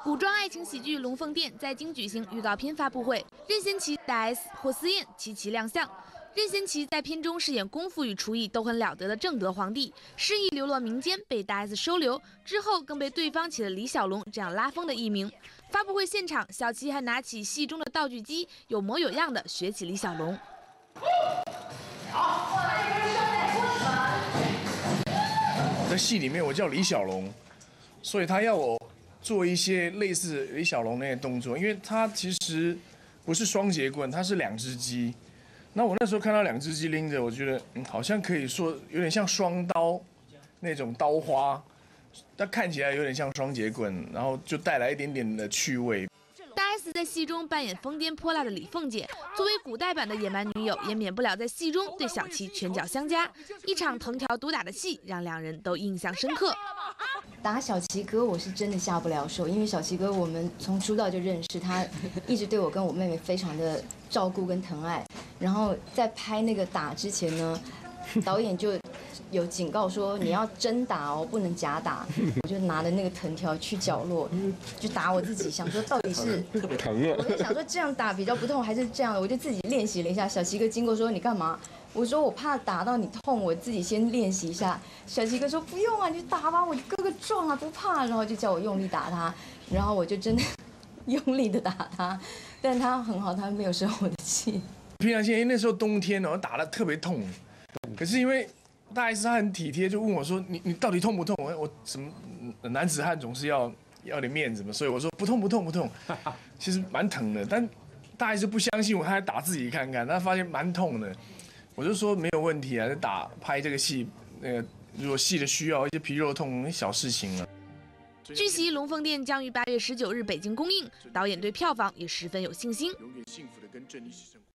古装爱情喜剧《龙凤店》在京举行预告片发布会，任贤齐、大 S、霍思燕齐齐亮相。任贤齐在片中饰演功夫与厨艺都很了得的正德皇帝，失意流落民间，被大 S 收留，之后更被对方起了李小龙这样拉风的艺名。发布会现场，小齐还拿起戏中的道具机，有模有样的学起李小龙。在戏里面，我叫李小龙，所以他要我做一些类似李小龙那些动作，因为他其实不是双节棍，他是2只鸡。那我那时候看到2只鸡拎着，我觉得好像可以说有点像双刀那种刀花，它看起来有点像双节棍，然后就带来一点点的趣味。大 S 在戏中扮演疯癫泼辣的李凤姐，作为古代版的野蛮女友，也免不了在戏中对小齐拳脚相加。一场藤条毒打的戏，让两人都印象深刻。打小齐哥，我是真的下不了手，因为小齐哥我们从出道就认识，他一直对我跟我妹妹非常的照顾跟疼爱。然后在拍那个打之前呢，导演就有警告说你要真打哦，不能假打。我就拿着那个藤条去角落就打我自己，想说到底是疼了。我就想说这样打比较不痛，还是这样的，我就自己练习了一下。小齐哥经过说你干嘛？我说我怕打到你痛，我自己先练习一下。小齐哥说不用啊，你就打吧，我哥哥壮啊，不怕。然后就叫我用力打他，然后我就真的用力的打他，但他很好，他没有生我的气。平常心，因为那时候冬天哦，打得特别痛，可是因为大 S 他很体贴，就问我说你到底痛不痛？我什么男子汉总是要点面子嘛，所以我说不痛不痛不痛，其实蛮疼的，但大 S 不相信我，他还打自己看看，他发现蛮痛的。我就说没有问题啊，就拍这个戏，如果戏的需要一些皮肉痛，小事情了。据悉，《龙凤店》将于8月19日北京公映，导演对票房也十分有信心。